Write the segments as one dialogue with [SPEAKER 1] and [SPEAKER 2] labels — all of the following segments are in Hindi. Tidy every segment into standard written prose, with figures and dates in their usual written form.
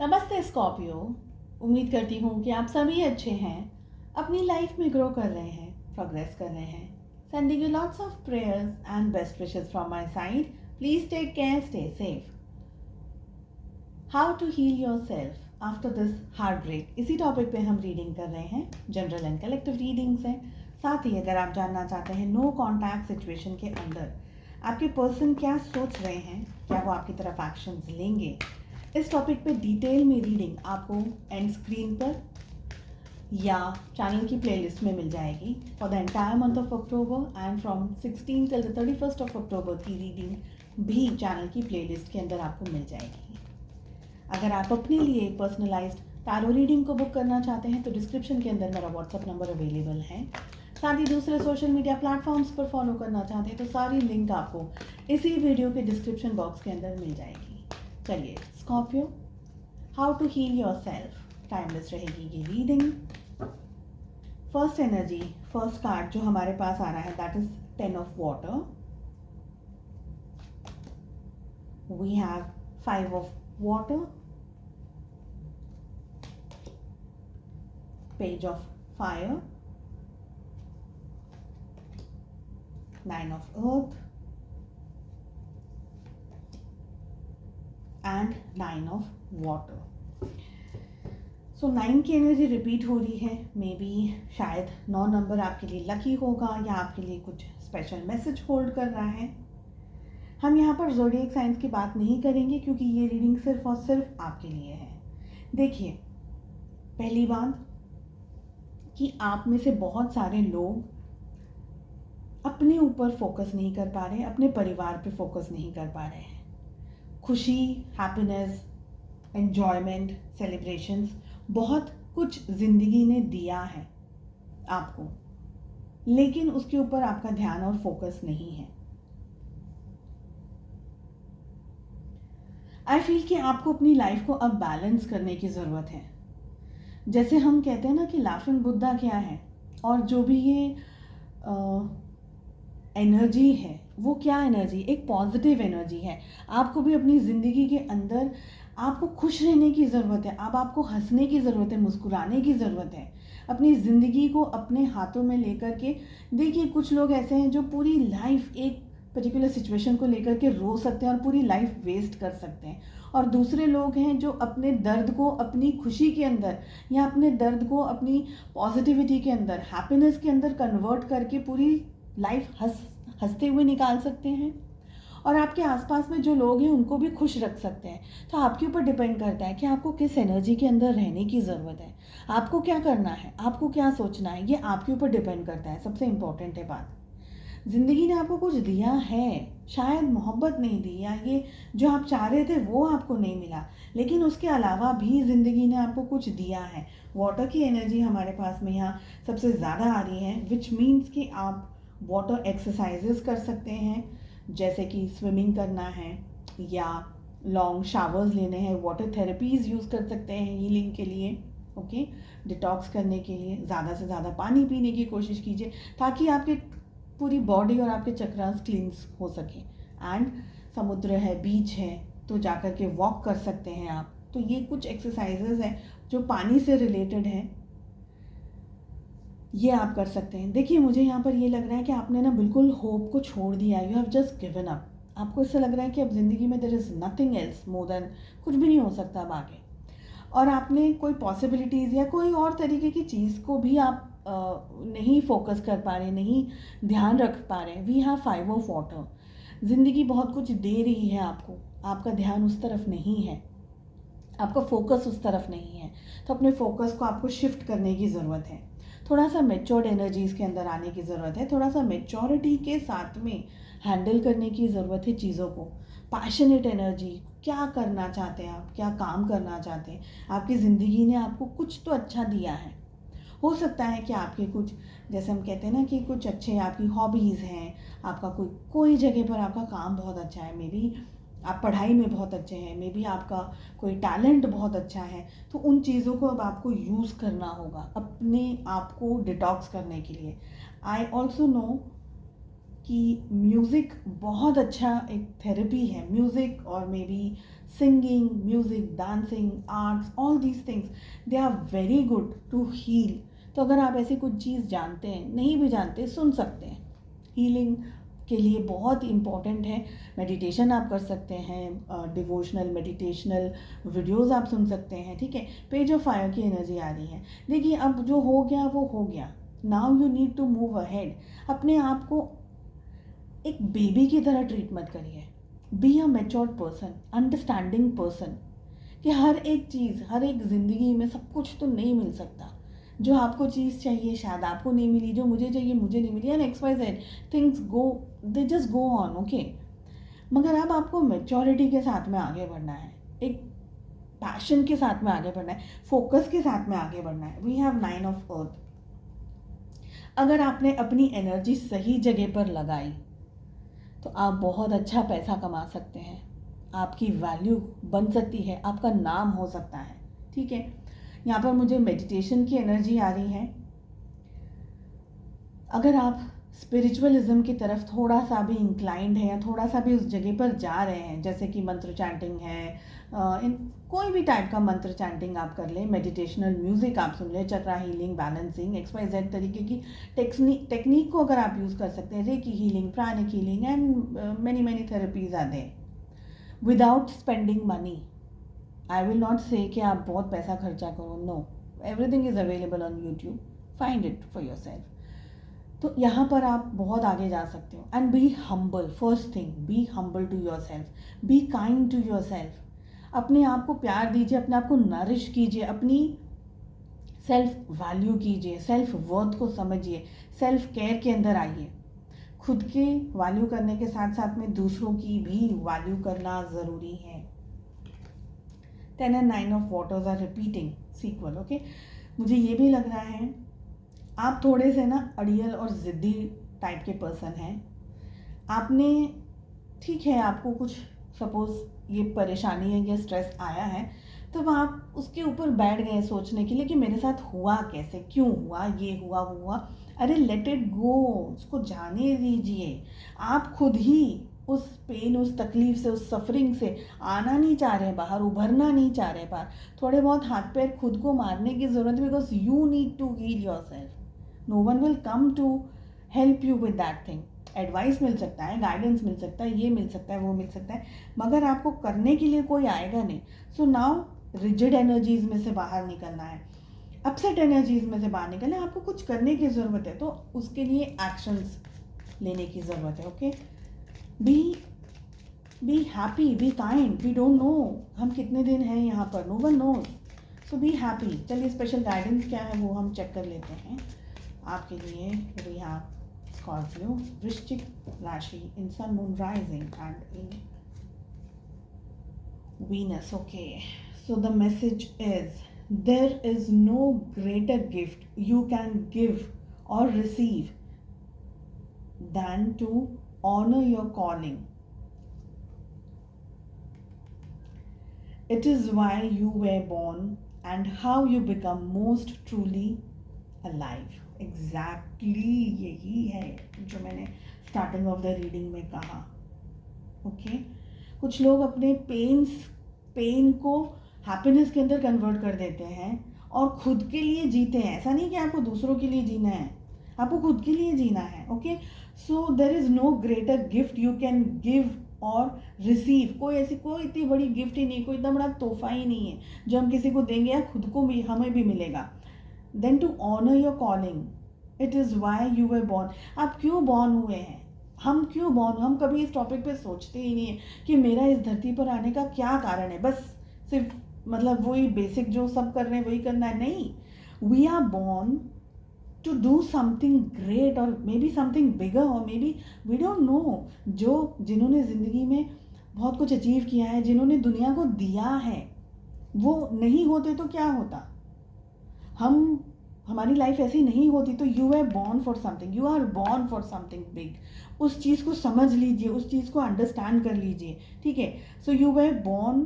[SPEAKER 1] नमस्ते स्कॉर्पियो। उम्मीद करती हूँ कि आप सभी अच्छे हैं, अपनी लाइफ में ग्रो कर रहे हैं, प्रोग्रेस कर रहे हैं। Sending you lots of prayers and best wishes from my side. Please take care, stay safe. How to heal yourself after this heartbreak, इसी टॉपिक पे हम रीडिंग कर रहे हैं। जनरल एंड कलेक्टिव रीडिंग्स हैं। साथ ही अगर आप जानना चाहते हैं नो कॉन्टैक्ट सिचुएशन के अंदर आपके पर्सन क्या सोच रहे हैं, क्या वो आपकी तरफ एक्शंस लेंगे, इस टॉपिक पे डिटेल में रीडिंग आपको एंड स्क्रीन पर या चैनल की प्लेलिस्ट में मिल जाएगी for the entire month of October and from 16 till the 31st of October की रीडिंग भी चैनल की प्लेलिस्ट के अंदर आपको मिल जाएगी। अगर आप अपने लिए एक पर्सनलाइज्ड टैरो रीडिंग को बुक करना चाहते हैं तो डिस्क्रिप्शन के अंदर मेरा व्हाट्सअप नंबर अवेलेबल है। साथ ही दूसरे सोशल मीडिया प्लेटफॉर्म्स पर फॉलो करना चाहते हैं तो सारी लिंक आपको इसी वीडियो के डिस्क्रिप्शन बॉक्स के अंदर मिल जाएगी। चलिए Scorpio, how to heal yourself, timeless रहेगी ये reading. First energy, first card जो हमारे पास आ रहा है that is 10 of water. We have 5 of water, page of fire, 9 of earth and 9 of water. So 9 की एनर्जी रिपीट हो रही है। मे बी शायद 9 नंबर आपके लिए लकी होगा या आपके लिए कुछ स्पेशल मैसेज होल्ड कर रहा है। हम यहाँ पर ज़ोडिएक साइंस की बात नहीं करेंगे क्योंकि ये रीडिंग सिर्फ और सिर्फ आपके लिए है। देखिए, पहली बात कि आप में से बहुत सारे लोग अपने ऊपर फोकस नहीं कर पा रहे, अपने परिवार पे फोकस नहीं कर पा रहे हैं। खुशी, हैप्पीनेस, एन्जॉयमेंट, सेलिब्रेशंस, बहुत कुछ ज़िंदगी ने दिया है आपको, लेकिन उसके ऊपर आपका ध्यान और फोकस नहीं है। आई फील कि आपको अपनी लाइफ को अब बैलेंस करने की ज़रूरत है। जैसे हम कहते हैं ना कि लाफिंग बुद्धा क्या है, और जो भी ये एनर्जी है वो क्या एनर्जी, एक पॉजिटिव एनर्जी है। आपको भी अपनी ज़िंदगी के अंदर आपको खुश रहने की ज़रूरत है। अब आपको हंसने की ज़रूरत है, मुस्कुराने की ज़रूरत है, अपनी ज़िंदगी को अपने हाथों में लेकर के। देखिए, कुछ लोग ऐसे हैं जो पूरी लाइफ एक पर्टिकुलर सिचुएशन को लेकर के रो सकते हैं और पूरी लाइफ वेस्ट कर सकते हैं, और दूसरे लोग हैं जो अपने दर्द को अपनी खुशी के अंदर या अपने दर्द को अपनी पॉजिटिविटी के अंदर, हैप्पीनेस के अंदर कन्वर्ट करके पूरी लाइफ हंसते हुए निकाल सकते हैं, और आपके आसपास में जो लोग हैं उनको भी खुश रख सकते हैं। तो आपके ऊपर डिपेंड करता है कि आपको किस एनर्जी के अंदर रहने की ज़रूरत है, आपको क्या करना है, आपको क्या सोचना है, ये आपके ऊपर डिपेंड करता है। सबसे इम्पोर्टेंट है बात, ज़िंदगी ने आपको कुछ दिया है, शायद मोहब्बत नहीं दी या ये जो आप चाह रहे थे वो आपको नहीं मिला, लेकिन उसके अलावा भी ज़िंदगी ने आपको कुछ दिया है। वाटर की एनर्जी हमारे पास में यहाँ सबसे ज़्यादा आ रही है, विच मीन्स कि आप वाटर एक्सरसाइजेस कर सकते हैं, जैसे कि स्विमिंग करना है या लॉन्ग शावर्स लेने हैं। वाटर थेरेपीज़ यूज़ कर सकते हैं हीलिंग के लिए, ओके, डिटॉक्स करने के लिए। ज़्यादा से ज़्यादा पानी पीने की कोशिश कीजिए ताकि आपके पूरी बॉडी और आपके चक्रास क्लींस हो सके। एंड समुद्र है, बीच है, तो जाकर के वॉक कर सकते हैं आप। तो ये कुछ एक्सरसाइजेज हैं जो पानी से रिलेटेड हैं, ये आप कर सकते हैं। देखिए, मुझे यहाँ पर ये लग रहा है कि आपने ना बिल्कुल होप को छोड़ दिया, you have just given up. आपको इससे लग रहा है कि अब ज़िंदगी में there is nothing else more than, कुछ भी नहीं हो सकता अब आगे, और आपने कोई पॉसिबिलिटीज़ या कोई और तरीके की चीज़ को भी आप नहीं फोकस कर पा रहे, नहीं ध्यान रख पा रहे। We have 5 of water. ज़िंदगी बहुत कुछ दे रही है आपको, आपका ध्यान उस तरफ नहीं है, आपका फोकस उस तरफ नहीं है, तो अपने फोकस को आपको शिफ्ट करने की ज़रूरत है। थोड़ा सा मेच्योर्ड एनर्जीज़ के अंदर आने की ज़रूरत है, थोड़ा सा मेच्योरिटी के साथ में हैंडल करने की ज़रूरत है चीज़ों को। पैशनेट एनर्जी, क्या करना चाहते हैं आप, क्या काम करना चाहते हैं, आपकी ज़िंदगी ने आपको कुछ तो अच्छा दिया है। हो सकता है कि आपके कुछ, जैसे हम कहते हैं ना कि कुछ अच्छे आपकी हॉबीज़ हैं, आपका कोई कोई जगह पर आपका काम बहुत अच्छा है, मे बी आप पढ़ाई में बहुत अच्छे हैं, मे बी आपका कोई टैलेंट बहुत अच्छा है, तो उन चीज़ों को अब आपको यूज़ करना होगा अपने आप को डिटॉक्स करने के लिए। आई ऑल्सो नो कि म्यूज़िक बहुत अच्छा एक थेरेपी है, म्यूज़िक और may be Singing, music, dancing, arts, all these things, they are very good to heal. तो अगर आप ऐसी कुछ चीज़ जानते हैं, नहीं भी जानते, सुन सकते हैं, हीलिंग के लिए बहुत इम्पॉर्टेंट है। मेडिटेशन आप कर सकते हैं, डिवोशनल मेडिटेशनल वीडियोस आप सुन सकते हैं, ठीक है। पेज ऑफ फायर की एनर्जी आ रही है। देखिए, अब जो हो गया वो हो गया, now you need to move ahead. अपने आप को एक बेबी की तरह ट्रीट मत करिए। Be a matured person, understanding person, कि हर एक चीज़, हर एक ज़िंदगी में सब कुछ तो नहीं मिल सकता। जो आपको चीज़ चाहिए शायद आपको नहीं मिली, जो मुझे चाहिए मुझे नहीं मिली, and XYZ things go, they just go on, okay. मगर अब आपको मैच्योरिटी के साथ में आगे बढ़ना है, एक पैशन के साथ में आगे बढ़ना है, फोकस के साथ में आगे बढ़ना है। We have 9 of earth. अगर आपने अपनी एनर्जी सही जगह पर लगाई तो आप बहुत अच्छा पैसा कमा सकते हैं, आपकी वैल्यू बन सकती है, आपका नाम हो सकता है, ठीक है। यहाँ पर मुझे मेडिटेशन की एनर्जी आ रही है। अगर आप स्पिरिचुअलिज्म की तरफ थोड़ा सा भी इंक्लाइंड है या थोड़ा सा भी उस जगह पर जा रहे हैं, जैसे कि मंत्र चैंटिंग है, इन कोई भी टाइप का मंत्र चैंटिंग आप कर लें, मेडिटेशनल म्यूज़िक आप सुन लें, चक्रा हीलिंग, बैलेंसिंग, XYZ तरीके की टेक्निक को अगर आप यूज़ कर सकते हैं, Reiki healing, pranic healing and many therapies are there without spending money. I will not say कि आप बहुत पैसा खर्चा करो, no, everything is available on YouTube, find it for yourself. तो यहाँ पर आप बहुत आगे जा सकते हो। And be humble, first thing, be humble to yourself, be kind to yourself. अपने आप को प्यार दीजिए, अपने आप को नरिश कीजिए, अपनी सेल्फ वैल्यू कीजिए, सेल्फ वर्थ को समझिए, सेल्फ केयर के अंदर आइए। खुद की वैल्यू करने के साथ साथ में दूसरों की भी वैल्यू करना ज़रूरी है। 10 and 9 of waters are repeating sequel, okay. मुझे ये भी लग रहा है आप थोड़े से ना अड़ियल और ज़िद्दी टाइप के पर्सन हैं। आपने, ठीक है, आपको कुछ सपोज़ ये परेशानी है या स्ट्रेस आया है, तो आप उसके ऊपर बैठ गए सोचने के लिए कि मेरे साथ हुआ कैसे, क्यों हुआ, ये हुआ वो हुआ। अरे लेट इट गो, उसको जाने दीजिए। आप खुद ही उस पेन, उस तकलीफ से, उस सफरिंग से आना नहीं चाह रहे बाहर, उभरना नहीं चाह रहे बाहर। थोड़े बहुत हाथ पैर खुद को मारने की ज़रूरत है, because you need to heal yourself. No one will come to help you with that thing. Advice मिल सकता है, गाइडेंस मिल सकता है, ये मिल सकता है, वो मिल सकता है, मगर आपको करने के लिए कोई आएगा नहीं। सो नाउ रिजिड एनर्जीज में से बाहर निकलना है, अपसेट एनर्जीज में से बाहर निकलना है, आपको कुछ करने की ज़रूरत है, तो उसके लिए एक्शंस लेने की ज़रूरत है, okay. Be happy, be kind, we don't know हम कितने दिन हैं यहाँ पर, no one knows, so be happy. चलिए स्पेशल गाइडेंस क्या है वो हम चेक कर लेते हैं आपके लिए। वी हैव स्कॉर्पियो, वृश्चिक राशि in sun moon rising and in Venus, okay. So the message is there is no greater gift you can give or receive than to honor your calling. It is why you were born and how you become most truly alive. Exactly यही है जो मैंने स्टार्टिंग ऑफ द रीडिंग में कहा, ओके। कुछ लोग अपने पेन को हैप्पीनेस के अंदर कन्वर्ट कर देते हैं और खुद के लिए जीते हैं। ऐसा नहीं कि आपको दूसरों के लिए जीना है, आपको खुद के लिए जीना है, okay. So there is no greater gift you can give और रिसीव। कोई इतनी बड़ी गिफ्ट ही नहीं, कोई इतना बड़ा तोहफा ही नहीं है जो हम किसी को देंगे या खुद को भी हमें भी मिलेगा। Then to honour your calling, it is why you were born. आप क्यों बॉर्न हुए हैं, हम क्यों बॉर्न, हम कभी इस टॉपिक पे सोचते ही नहीं है कि मेरा इस धरती पर आने का क्या कारण है। बस सिर्फ मतलब वही बेसिक जो सब कर रहे हैं वही करना है, नहीं। We are born to do something great और मे बी समथिंग बिगर और maybe we don't know. जिन्होंने ज़िंदगी में बहुत कुछ अचीव किया है, जिन्होंने दुनिया को दिया है, वो नहीं होते तो क्या होता, हमारी लाइफ ऐसी नहीं होती। तो you are born for something, you are born for something big. उस चीज़ को समझ लीजिए, उस चीज़ को अंडरस्टैंड कर लीजिए, ठीक है। So you are born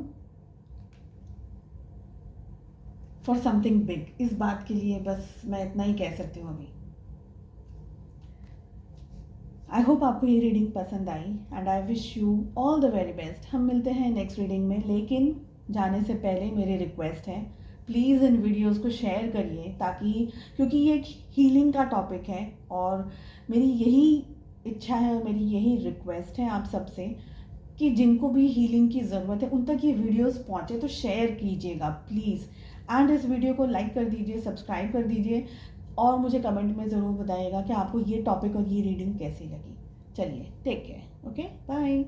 [SPEAKER 1] for something big. इस बात के लिए बस मैं इतना ही कह सकती हूँ अभी। आई होप आपको ये रीडिंग पसंद आई and I wish you all the very best. हम मिलते हैं नेक्स्ट रीडिंग में, लेकिन जाने से पहले मेरी रिक्वेस्ट है, प्लीज़ इन वीडियोस को शेयर करिए, ताकि क्योंकि ये एक हीलिंग का टॉपिक है और मेरी यही इच्छा है और मेरी यही रिक्वेस्ट है आप सबसे कि जिनको भी हीलिंग की ज़रूरत है उन तक ये वीडियोस पहुँचे, तो शेयर कीजिएगा प्लीज़। एंड इस वीडियो को लाइक कर दीजिए, सब्सक्राइब कर दीजिए और मुझे कमेंट में ज़रूर बताइएगा कि आपको ये टॉपिक और ये रीडिंग कैसी लगी। चलिए, टेक केयर, ओके, बाय।